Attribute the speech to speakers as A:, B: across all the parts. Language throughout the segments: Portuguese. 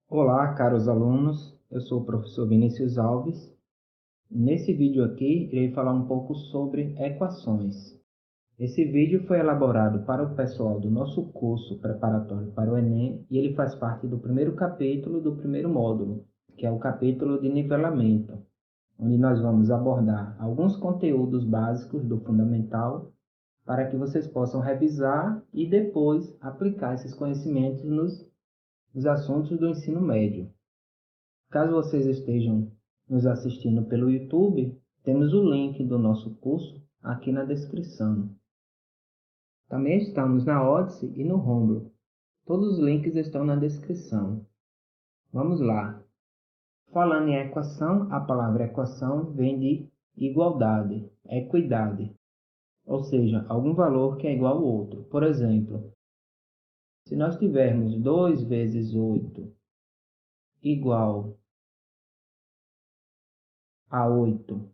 A: Olá, caros alunos, eu sou o professor Vinícius Alves. Nesse vídeo aqui, irei falar um pouco sobre equações. Esse vídeo foi elaborado para o pessoal do nosso curso preparatório para o Enem e ele faz parte do primeiro capítulo do primeiro módulo, que é o capítulo de nivelamento, onde nós vamos abordar alguns conteúdos básicos do fundamental para que vocês possam revisar e depois aplicar esses conhecimentos nos assuntos do ensino médio. Caso vocês estejam nos assistindo pelo YouTube, temos o link do nosso curso aqui na descrição. Também estamos na Odyssey e no Rumble. Todos os links estão na descrição. Vamos lá. Falando em equação, a palavra equação vem de igualdade, equidade, ou seja, algum valor que é igual ao outro. Por exemplo, se nós tivermos 2 vezes 8 igual a 8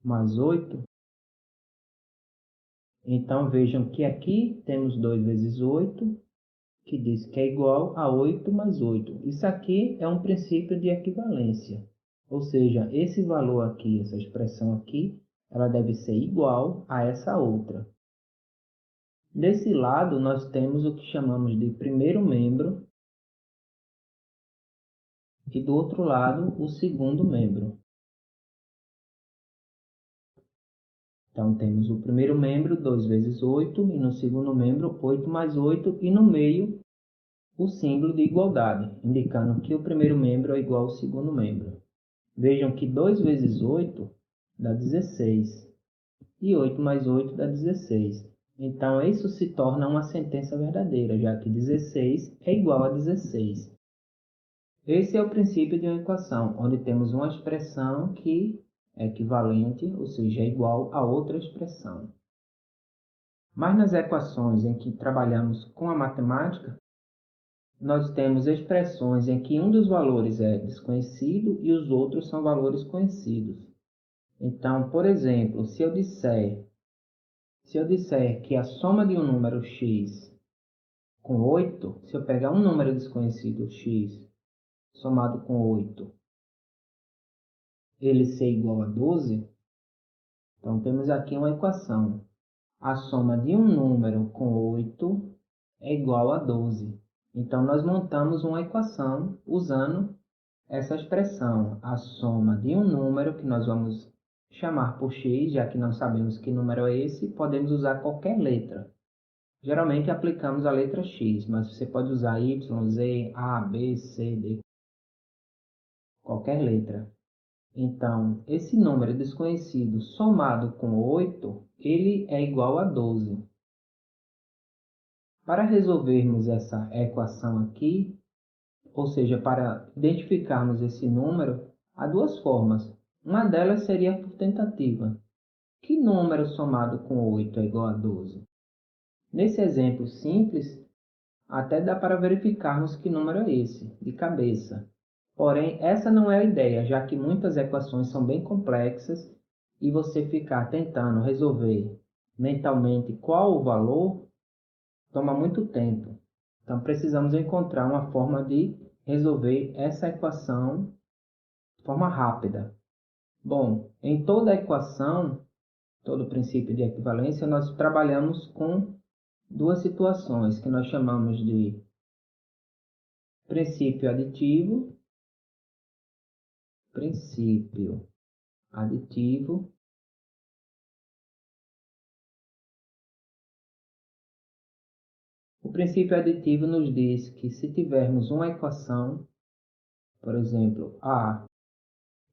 A: mais 8, então vejam que aqui temos 2 vezes 8, que diz que é igual a 8 mais 8. Isso aqui é um princípio de equivalência. Ou seja, esse valor aqui, essa expressão aqui, ela deve ser igual a essa outra. Desse lado, nós temos o que chamamos de primeiro membro e do outro lado, o segundo membro. Então, temos o primeiro membro, 2 vezes 8, e no segundo membro, 8 mais 8, e no meio, o símbolo de igualdade, indicando que o primeiro membro é igual ao segundo membro. Vejam que 2 vezes 8 dá 16, e 8 mais 8 dá 16. Então, isso se torna uma sentença verdadeira, já que 16 é igual a 16. Esse é o princípio de uma equação, onde temos uma expressão que é equivalente, ou seja, é igual a outra expressão. Mas nas equações em que trabalhamos com a matemática, nós temos expressões em que um dos valores é desconhecido e os outros são valores conhecidos. Então, por exemplo, se eu disser que a soma de um número x com 8, se eu pegar um número desconhecido x somado com 8, ele ser igual a 12, então temos aqui uma equação. A soma de um número com 8 é igual a 12. Então, nós montamos uma equação usando essa expressão, a soma de um número que nós vamos chamar por x, já que não sabemos que número é esse, podemos usar qualquer letra. Geralmente aplicamos a letra x, mas você pode usar y, z, a, b, c, d, qualquer letra. Então, esse número desconhecido somado com 8, ele é igual a 12. Para resolvermos essa equação aqui, ou seja, para identificarmos esse número, há duas formas. Uma delas seria por tentativa. Que número somado com 8 é igual a 12? Nesse exemplo simples, até dá para verificarmos que número é esse, de cabeça. Porém, essa não é a ideia, já que muitas equações são bem complexas e você ficar tentando resolver mentalmente qual o valor toma muito tempo. Então, precisamos encontrar uma forma de resolver essa equação de forma rápida. Bom, em toda equação, todo princípio de equivalência, nós trabalhamos com duas situações que nós chamamos de princípio aditivo, princípio aditivo O princípio aditivo nos diz que se tivermos uma equação, por exemplo, A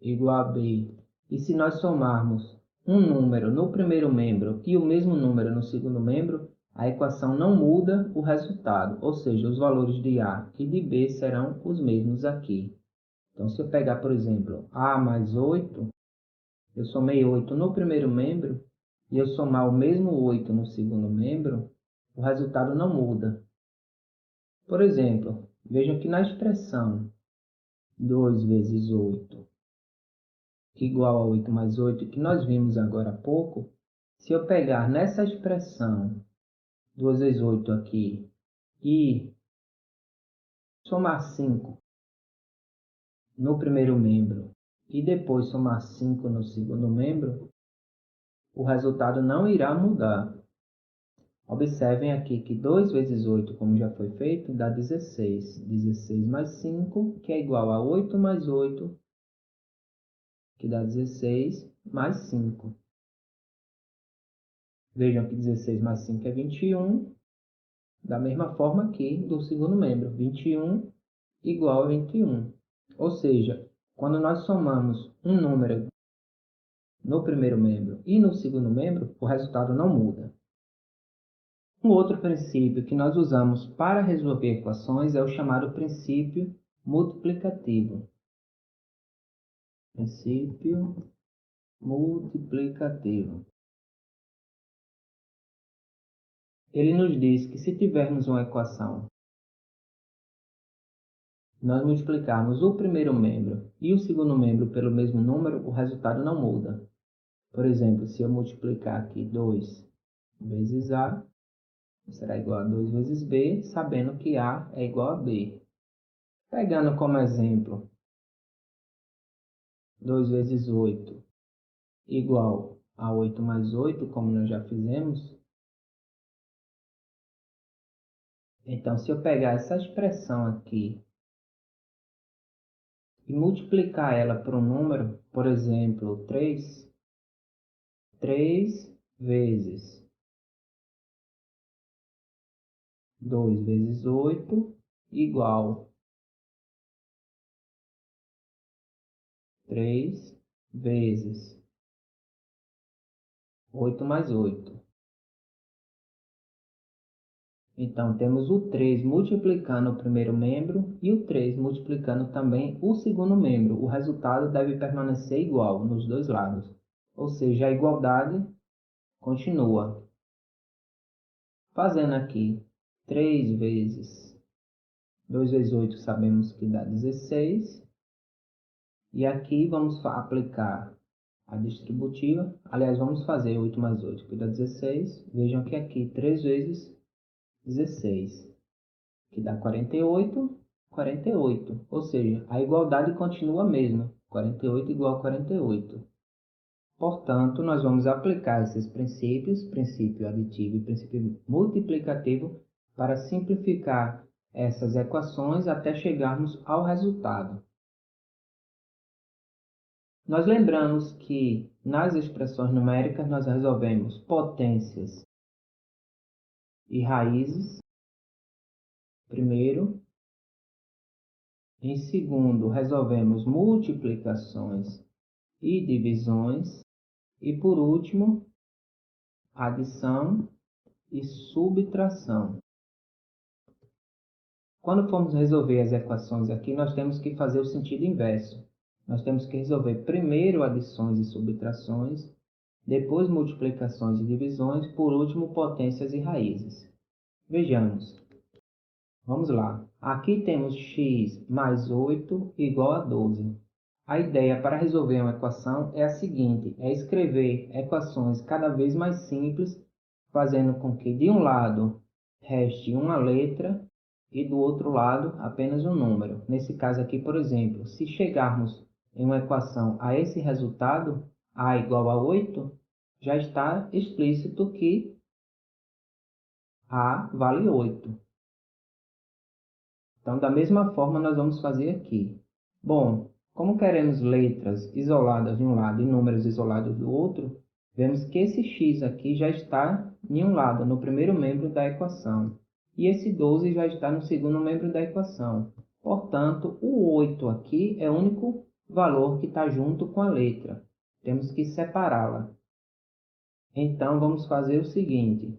A: igual a B, e se nós somarmos um número no primeiro membro e o mesmo número no segundo membro, a equação não muda o resultado, ou seja, os valores de A e de B serão os mesmos aqui. Então, se eu pegar, por exemplo, A mais 8, eu somei 8 no primeiro membro, e eu somar o mesmo 8 no segundo membro, o resultado não muda. Por exemplo, vejam que na expressão 2 vezes 8 igual a 8 mais 8, que nós vimos agora há pouco, se eu pegar nessa expressão 2 vezes 8 aqui e somar 5 no primeiro membro e depois somar 5 no segundo membro, o resultado não irá mudar. Observem aqui que 2 vezes 8, como já foi feito, dá 16. 16 mais 5, que é igual a 8 mais 8, que dá 16, mais 5. Vejam que 16 mais 5 é 21. Da mesma forma aqui do segundo membro, 21 igual a 21. Ou seja, quando nós somamos um número no primeiro membro e no segundo membro, o resultado não muda. Um outro princípio que nós usamos para resolver equações é o chamado princípio multiplicativo. Princípio multiplicativo. Ele nos diz que se tivermos uma equação, nós multiplicarmos o primeiro membro e o segundo membro pelo mesmo número, o resultado não muda. Por exemplo, se eu multiplicar aqui 2 vezes A, será igual a 2 vezes B, sabendo que A é igual a B. Pegando como exemplo 2 vezes 8 igual a 8 mais 8, como nós já fizemos. Então, se eu pegar essa expressão aqui e multiplicar ela por um número, por exemplo, 3 vezes 2 vezes 8 igual 3 vezes 8 mais 8. Então, temos o 3 multiplicando o primeiro membro e o 3 multiplicando também o segundo membro. O resultado deve permanecer igual nos dois lados. Ou seja, a igualdade continua. Fazendo aqui 3 vezes 2 vezes 8, sabemos que dá 16. E aqui vamos aplicar a distributiva. Aliás, vamos fazer 8 mais 8, que dá 16. Vejam que aqui 3 vezes 16, que dá 48, 48. Ou seja, a igualdade continua a mesma, 48 igual a 48. Portanto, nós vamos aplicar esses princípios, princípio aditivo e princípio multiplicativo, para simplificar essas equações até chegarmos ao resultado. Nós lembramos que nas expressões numéricas nós resolvemos potências e raízes, primeiro. Em segundo, resolvemos multiplicações e divisões. E por último, adição e subtração. Quando formos resolver as equações aqui, nós temos que fazer o sentido inverso. Nós temos que resolver primeiro adições e subtrações, depois multiplicações e divisões, por último potências e raízes. Vejamos. Vamos lá. Aqui temos x mais 8 igual a 12. A ideia para resolver uma equação é a seguinte, é escrever equações cada vez mais simples, fazendo com que de um lado reste uma letra e do outro lado apenas um número. Nesse caso aqui, por exemplo, se chegarmos em uma equação a esse resultado, a igual a 8, já está explícito que a vale 8. Então, da mesma forma, nós vamos fazer aqui. Bom, como queremos letras isoladas de um lado e números isolados do outro, vemos que esse x aqui já está em um lado, no primeiro membro da equação. E esse 12 já está no segundo membro da equação. Portanto, o 8 aqui é o único valor que está junto com a letra. Temos que separá-la. Então, vamos fazer o seguinte.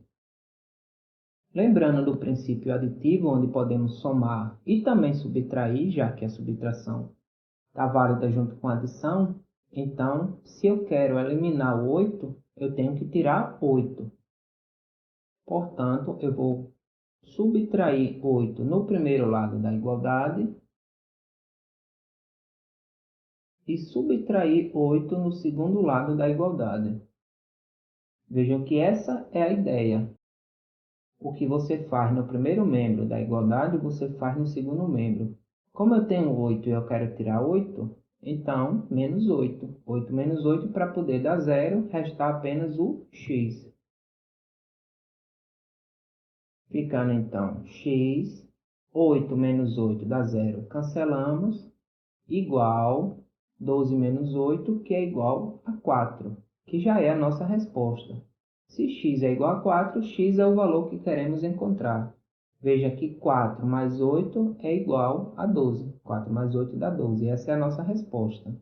A: Lembrando do princípio aditivo, onde podemos somar e também subtrair, já que a subtração está válida junto com a adição, então, se eu quero eliminar o 8, eu tenho que tirar 8. Portanto, eu vou subtrair 8 no primeiro lado da igualdade e subtrair 8 no segundo lado da igualdade. Vejam que essa é a ideia. O que você faz no primeiro membro da igualdade, você faz no segundo membro. Como eu tenho 8 e eu quero tirar 8, então menos 8. 8 menos 8 para poder dar zero, restar apenas o x. Ficando então x, 8 menos 8 dá zero, cancelamos, igual 12 menos 8, que é igual a 4, que já é a nossa resposta. Se x é igual a 4, x é o valor que queremos encontrar. Veja que 4 mais 8 é igual a 12. 4 mais 8 dá 12. Essa é a nossa resposta.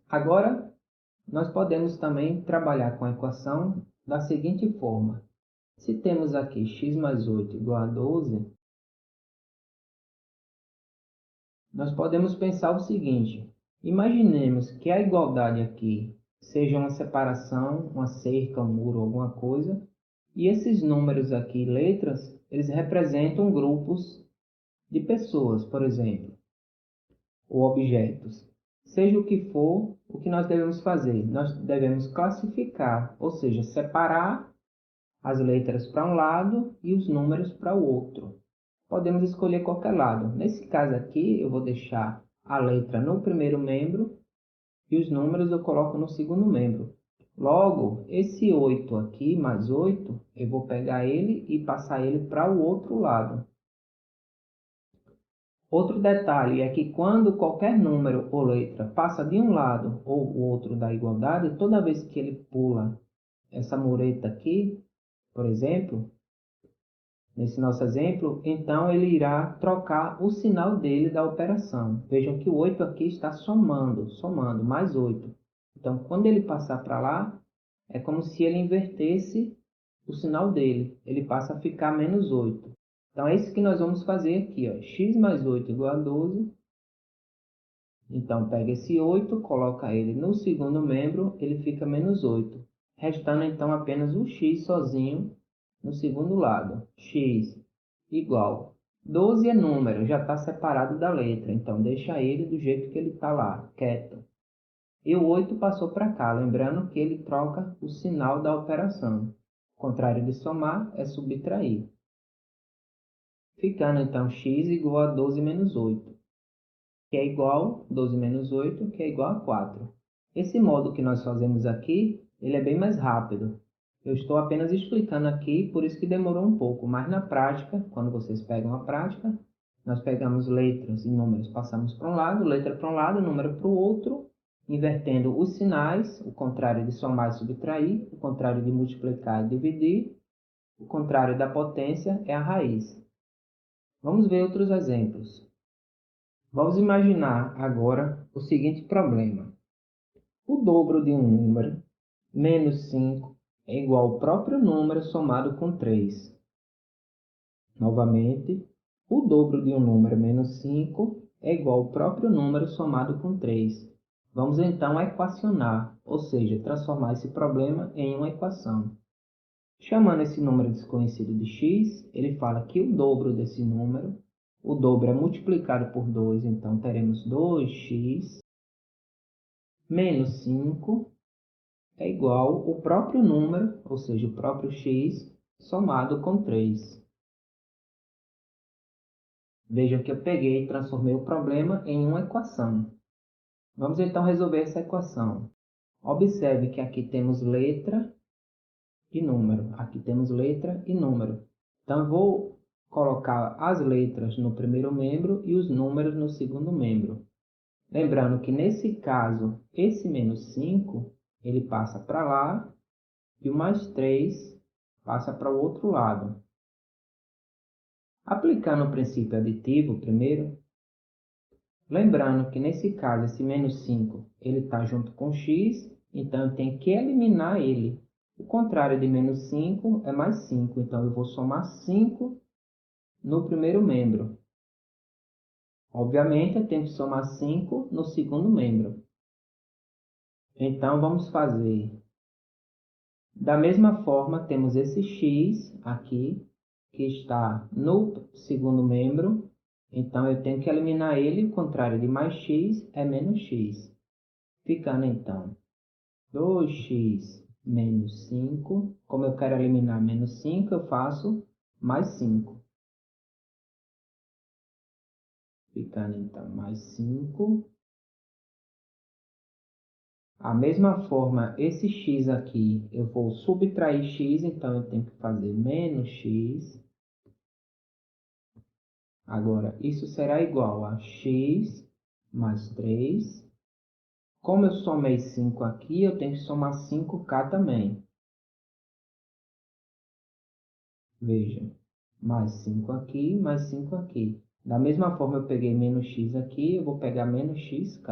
A: Agora, nós podemos também trabalhar com a equação da seguinte forma. Se temos aqui x mais 8 igual a 12, nós podemos pensar o seguinte. Imaginemos que a igualdade aqui seja uma separação, uma cerca, um muro, alguma coisa, e esses números aqui, letras, eles representam grupos de pessoas, por exemplo, ou objetos. Seja o que for, o que nós devemos fazer? Nós devemos classificar, ou seja, separar as letras para um lado e os números para o outro. Podemos escolher qualquer lado. Nesse caso aqui, eu vou deixar a letra no primeiro membro e os números eu coloco no segundo membro. Logo, esse 8 aqui, mais 8, eu vou pegar ele e passar ele para o outro lado. Outro detalhe é que quando qualquer número ou letra passa de um lado ou o outro da igualdade, toda vez que ele pula essa mureta aqui, por exemplo, nesse nosso exemplo, então ele irá trocar o sinal dele da operação. Vejam que o 8 aqui está somando, mais 8. Então, quando ele passar para lá, é como se ele invertesse o sinal dele. Ele passa a ficar menos 8. Então, é isso que nós vamos fazer aqui. Ó. X mais 8 igual a 12. Então, pega esse 8, coloca ele no segundo membro, ele fica menos 8. Restando, então, apenas o x sozinho no segundo lado. X igual. 12 é número, já está separado da letra, então deixa ele do jeito que ele está lá, quieto. E o 8 passou para cá, lembrando que ele troca o sinal da operação. O contrário de somar é subtrair. Ficando então x igual a 12 menos 8, que é igual a 12 menos 8, que é igual a 4. Esse modo que nós fazemos aqui, ele é bem mais rápido. Eu estou apenas explicando aqui, por isso que demorou um pouco, mas na prática, quando vocês pegam a prática, nós pegamos letras e números, passamos para um lado, letra para um lado, número para o outro, invertendo os sinais, o contrário de somar e subtrair, o contrário de multiplicar e dividir, o contrário da potência é a raiz. Vamos ver outros exemplos. Vamos imaginar agora o seguinte problema. O dobro de um número, menos 5, é igual ao próprio número somado com 3. Novamente, o dobro de um número, menos 5, é igual ao próprio número somado com 3. Vamos então equacionar, ou seja, transformar esse problema em uma equação. Chamando esse número desconhecido de x, ele fala que o dobro desse número, o dobro é multiplicado por 2, então teremos 2x menos 5 é igual ao próprio número, ou seja, o próprio x, somado com 3. Vejam que eu peguei e transformei o problema em uma equação. Vamos então resolver essa equação. Observe que aqui temos letra e número. Aqui temos letra e número. Então, vou colocar as letras no primeiro membro e os números no segundo membro. Lembrando que nesse caso, esse menos 5, ele passa para lá e o mais 3 passa para o outro lado. Aplicando o princípio aditivo primeiro, lembrando que nesse caso esse menos 5 ele está junto com x, então eu tenho que eliminar ele. O contrário de menos 5 é mais 5, então eu vou somar 5 no primeiro membro. Obviamente eu tenho que somar 5 no segundo membro. Então vamos fazer da mesma forma, temos esse x aqui, que está no segundo membro. Então, eu tenho que eliminar ele. O contrário de mais x é menos x. Ficando, então, 2x menos 5. Como eu quero eliminar menos 5, eu faço mais 5. ficando então mais 5. A mesma forma, esse x aqui, eu vou subtrair x, então eu tenho que fazer menos x. Agora, isso será igual a x mais 3. Como eu somei 5 aqui, eu tenho que somar 5k também. Veja, mais 5 aqui, mais 5 aqui. Da mesma forma, eu peguei menos x aqui, eu vou pegar menos xk.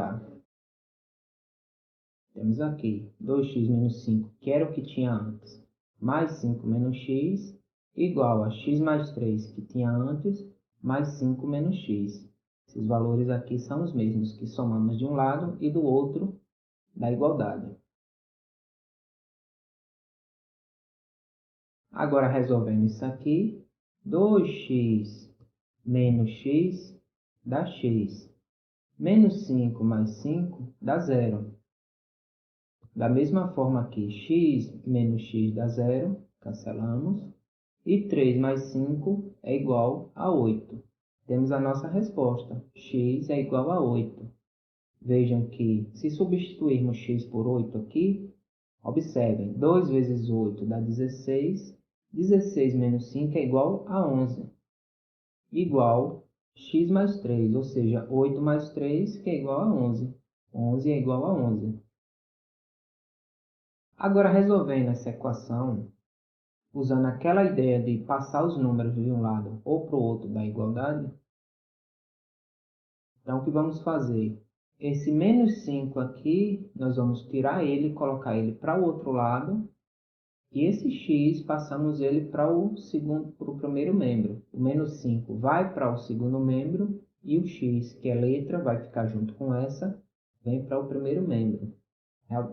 A: Temos aqui 2x menos 5, que era o que tinha antes, mais 5 menos x, igual a x mais 3, que tinha antes, mais 5 menos x. Esses valores aqui são os mesmos que somamos de um lado e do outro da igualdade. Agora, resolvendo isso aqui, 2x menos x dá x. Menos 5 mais 5 dá 0. Da mesma forma aqui, x menos x dá 0, cancelamos. E 3 mais 5 é igual a 8. Temos a nossa resposta, x é igual a 8. Vejam que, se substituirmos x por 8 aqui, observem, 2 vezes 8 dá 16, 16 menos 5 é igual a 11, igual x mais 3, ou seja, 8 mais 3, que é igual a 11. 11 é igual a 11. Agora, resolvendo essa equação, usando aquela ideia de passar os números de um lado ou para o outro da igualdade, então o que vamos fazer? Esse menos 5 aqui, nós vamos tirar ele e colocar ele para o outro lado, e esse x, passamos ele para o primeiro membro. O menos 5 vai para o segundo membro, e o x, que é letra, vai ficar junto com essa, vem para o primeiro membro.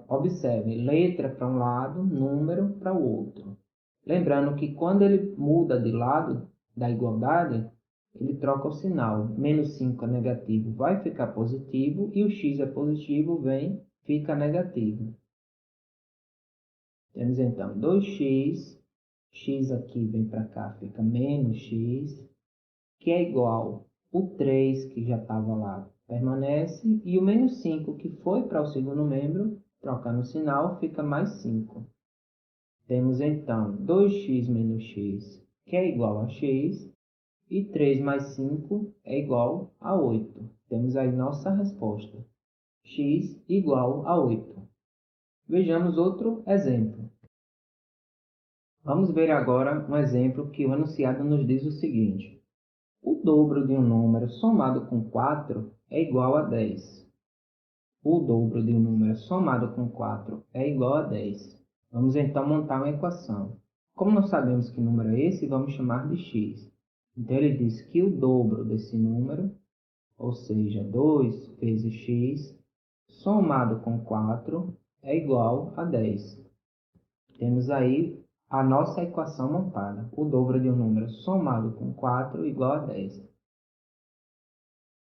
A: Observe, letra para um lado, número para o outro. Lembrando que quando ele muda de lado da igualdade, ele troca o sinal. Menos 5 é negativo, vai ficar positivo, e o x é positivo, fica negativo. Temos então 2x, x aqui vem para cá, fica menos x, que é igual o 3, que já estava lá, permanece, e o menos 5, que foi para o segundo membro, trocando o sinal, fica mais 5. Temos então 2x menos x, que é igual a x, e 3 mais 5 é igual a 8. Temos aí nossa resposta, x igual a 8. Vejamos outro exemplo. Vamos ver agora um exemplo que o enunciado nos diz o seguinte: o dobro de um número somado com 4 é igual a 10. O dobro de um número somado com 4 é igual a 10. Vamos então montar uma equação. Como não sabemos que número é esse, vamos chamar de x. Então, ele diz que o dobro desse número, ou seja, 2 vezes x, somado com 4, é igual a 10. Temos aí a nossa equação montada. O dobro de um número somado com 4 igual a 10.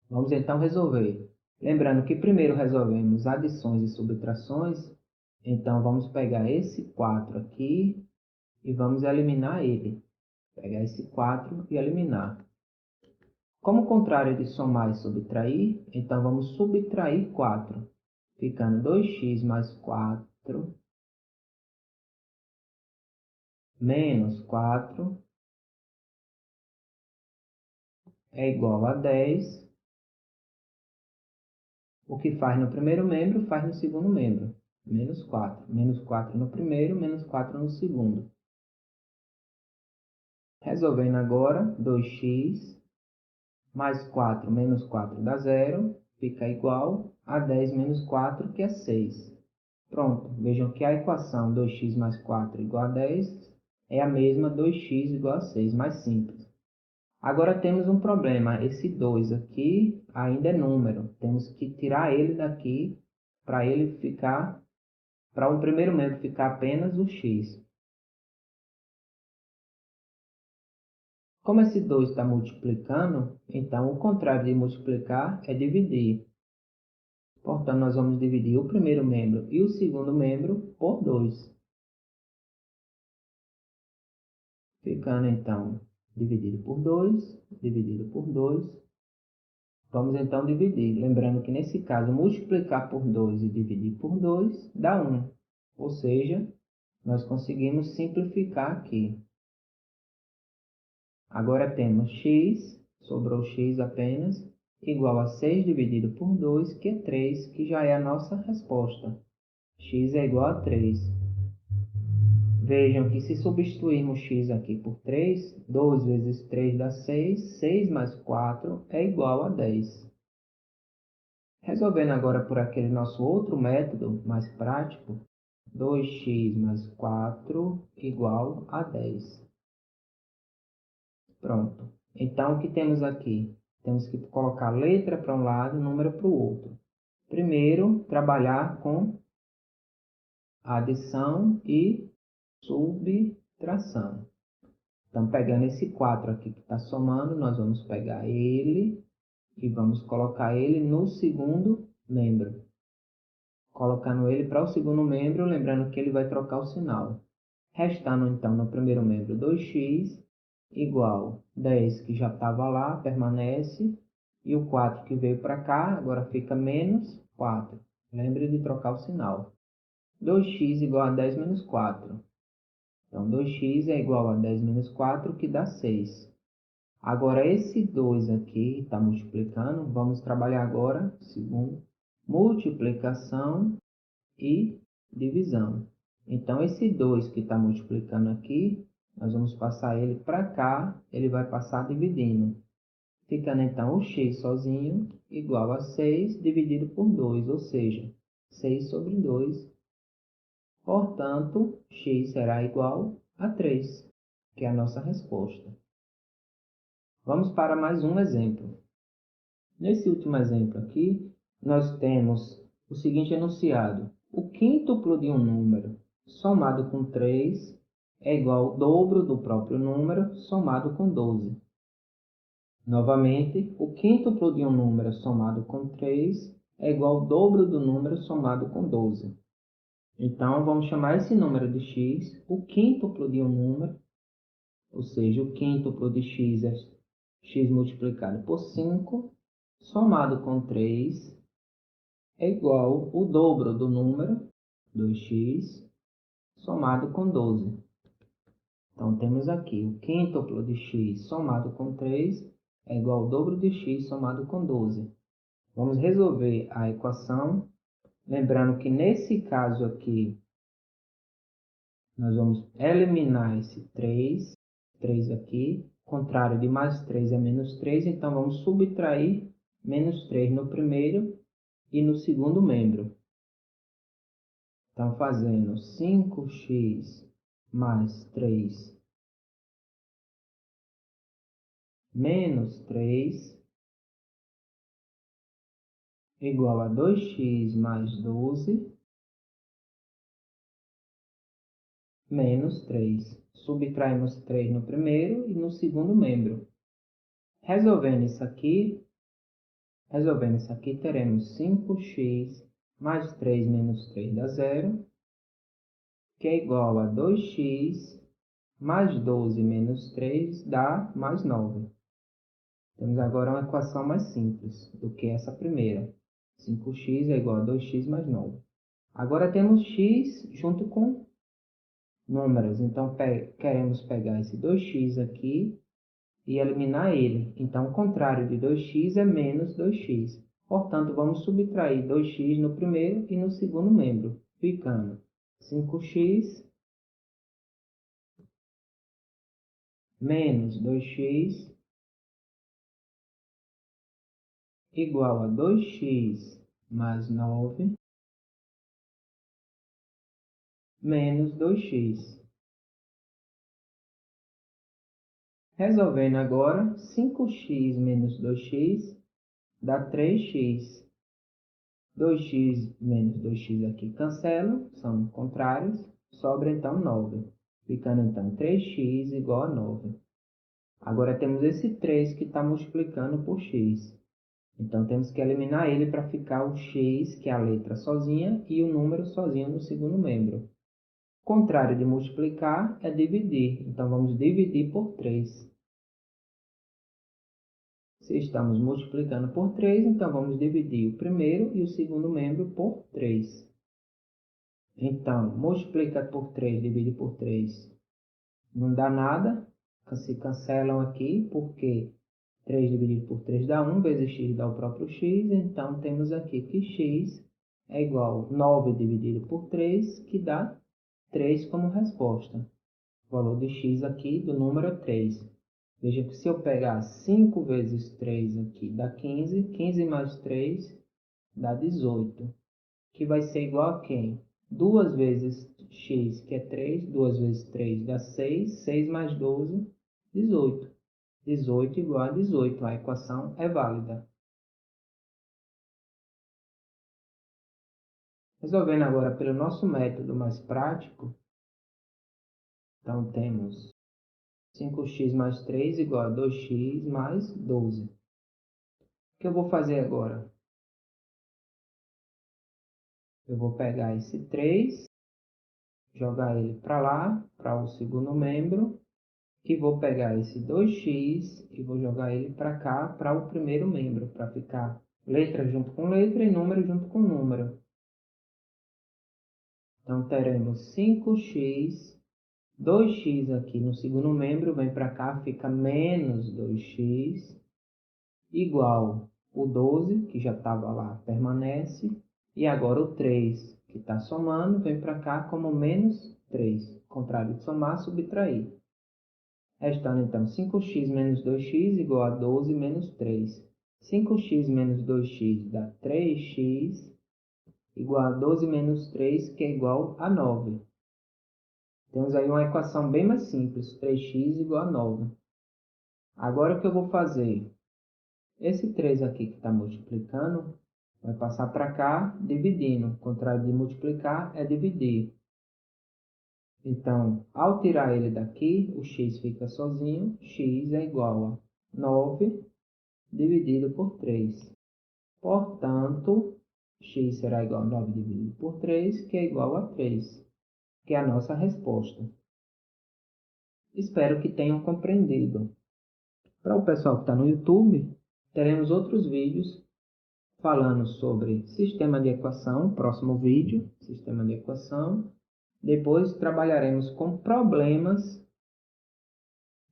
A: Vamos então resolver. Lembrando que primeiro resolvemos adições e subtrações. Então, vamos pegar esse 4 aqui e vamos eliminar ele. Pegar esse 4 e eliminar. Como o contrário de somar e subtrair, então vamos subtrair 4, ficando 2x mais 4 menos 4 é igual a 10. O que faz no primeiro membro, faz no segundo membro. Menos 4. Menos 4 no primeiro, menos 4 no segundo. Resolvendo agora, 2x mais 4 menos 4 dá 0, fica igual a 10 menos 4, que é 6. Pronto, vejam que a equação 2x mais 4 igual a 10 é a mesma 2x igual a 6, mais simples. Agora temos um problema, esse 2 aqui ainda é número, temos que tirar ele daqui para ele ficar, para o primeiro membro ficar apenas o x. Como esse 2 está multiplicando, então o contrário de multiplicar é dividir. Portanto, nós vamos dividir o primeiro membro e o segundo membro por 2. Ficando, então, dividido por 2, dividido por 2. Vamos então dividir. Lembrando que nesse caso, multiplicar por 2 e dividir por 2 dá 1. Ou seja, nós conseguimos simplificar aqui. Agora temos x, sobrou x apenas, igual a 6 dividido por 2, que é 3, que já é a nossa resposta. X é igual a 3. Vejam que se substituirmos x aqui por 3, 2 vezes 3 dá 6, 6 mais 4 é igual a 10. Resolvendo agora por aquele nosso outro método mais prático, 2x mais 4 igual a 10. Pronto. Então, o que temos aqui? Temos que colocar letra para um lado e número para o outro. Primeiro, trabalhar com adição e subtração. Então, pegando esse 4 aqui que está somando, nós vamos pegar ele e vamos colocar ele no segundo membro. Colocando ele para o segundo membro, lembrando que ele vai trocar o sinal. Restando, então, no primeiro membro 2x igual 10, que já estava lá, permanece. E o 4 que veio para cá, agora fica menos 4. Lembre de trocar o sinal. 2x igual a 10 menos 4. Então, 2x é igual a 10 menos 4, que dá 6. Agora, esse 2 aqui está multiplicando. Vamos trabalhar agora, segundo, multiplicação e divisão. Então, esse 2 que está multiplicando aqui, nós vamos passar ele para cá, ele vai passar dividindo. Ficando, então, o x sozinho igual a 6 dividido por 2, ou seja, 6 sobre 2. Portanto, x será igual a 3, que é a nossa resposta. Vamos para mais um exemplo. Nesse último exemplo aqui, nós temos o seguinte enunciado. O quíntuplo de um número somado com 3 é igual ao dobro do próprio número somado com 12. Novamente, o quíntuplo de um número somado com 3 é igual ao dobro do número somado com 12. Então, vamos chamar esse número de x, o quíntuplo de um número, ou seja, o quíntuplo de x é x multiplicado por 5, somado com 3, é igual ao dobro do número, 2x, somado com 12. Então, temos aqui o quíntuplo de x somado com 3 é igual ao dobro de x somado com 12. Vamos resolver a equação, lembrando que nesse caso aqui, nós vamos eliminar esse 3 aqui, contrário de mais 3 é menos 3, então vamos subtrair menos 3 no primeiro e no segundo membro. Então, fazendo 5x mais 3 menos 3 igual a 2x mais 12 menos 3. Subtraímos 3 no primeiro e no segundo membro. Resolvendo isso aqui, teremos 5x mais 3 menos 3 dá 0, que é igual a 2x mais 12 menos 3 dá mais 9. Temos agora uma equação mais simples do que essa primeira. 5x é igual a 2x mais 9. Agora temos x junto com números. Então, queremos pegar esse 2x aqui e eliminar ele. Então, o contrário de 2x é menos 2x. Portanto, vamos subtrair 2x no primeiro e no segundo membro, ficando 5x menos 2x igual a 2x mais 9 menos 2x. Resolvendo agora, 5x menos 2x dá 3x. 2x menos 2x aqui cancelam, são contrários, sobra então 9. Ficando então 3x igual a 9. Agora temos esse 3 que está multiplicando por x. Então temos que eliminar ele para ficar o x, que é a letra sozinha, e o número sozinho no segundo membro. O contrário de multiplicar é dividir. Então vamos dividir por 3. Se estamos multiplicando por 3, então vamos dividir o primeiro e o segundo membro por 3. Então, multiplica por 3, divide por 3, não dá nada, se cancelam aqui, porque 3 dividido por 3 dá 1, vezes x dá o próprio x, então temos aqui que x é igual a 9 dividido por 3, que dá 3 como resposta. O valor de x aqui do número é 3. Veja que se eu pegar 5 vezes 3 aqui dá 15, 15 mais 3 dá 18, que vai ser igual a quem? 2 vezes x, que é 3, 2 vezes 3 dá 6, 6 mais 12, 18. 18 igual a 18, a equação é válida. Resolvendo agora pelo nosso método mais prático, então temos 5x mais 3 igual a 2x mais 12. O que eu vou fazer agora? Eu vou pegar esse 3, jogar ele para lá, para o segundo membro, e vou pegar esse 2x e vou jogar ele para cá, para o primeiro membro, para ficar letra junto com letra e número junto com número. Então, teremos 5x, 2x aqui no segundo membro, vem para cá, fica menos 2x, igual o 12, que já estava lá, permanece, e agora o 3, que está somando, vem para cá como menos 3. Contrário de somar, subtrair. Restando então 5x menos 2x igual a 12 menos 3. 5x menos 2x dá 3x igual a 12 menos 3, que é igual a 9. Temos aí uma equação bem mais simples, 3x igual a 9. Agora o que eu vou fazer? Esse 3 aqui que está multiplicando, vai passar para cá, dividindo. O contrário de multiplicar é dividir. Então, ao tirar ele daqui, o x fica sozinho. X é igual a 9 dividido por 3. Portanto, x será igual a 9 dividido por 3, que é igual a 3, que é a nossa resposta. Espero que tenham compreendido. Para o pessoal que está no YouTube, teremos outros vídeos falando sobre sistema de equação, próximo vídeo, sistema de equação. Depois trabalharemos com problemas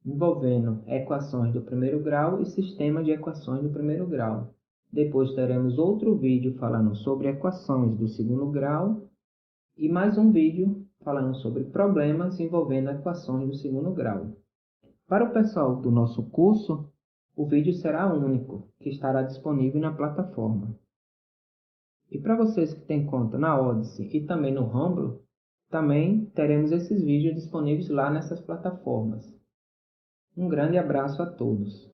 A: envolvendo equações do primeiro grau e sistema de equações do primeiro grau. Depois teremos outro vídeo falando sobre equações do segundo grau e mais um vídeo falando sobre problemas envolvendo equações do segundo grau. Para o pessoal do nosso curso, o vídeo será único, que estará disponível na plataforma. E para vocês que têm conta na Odyssey e também no Rumble, também teremos esses vídeos disponíveis lá nessas plataformas. Um grande abraço a todos.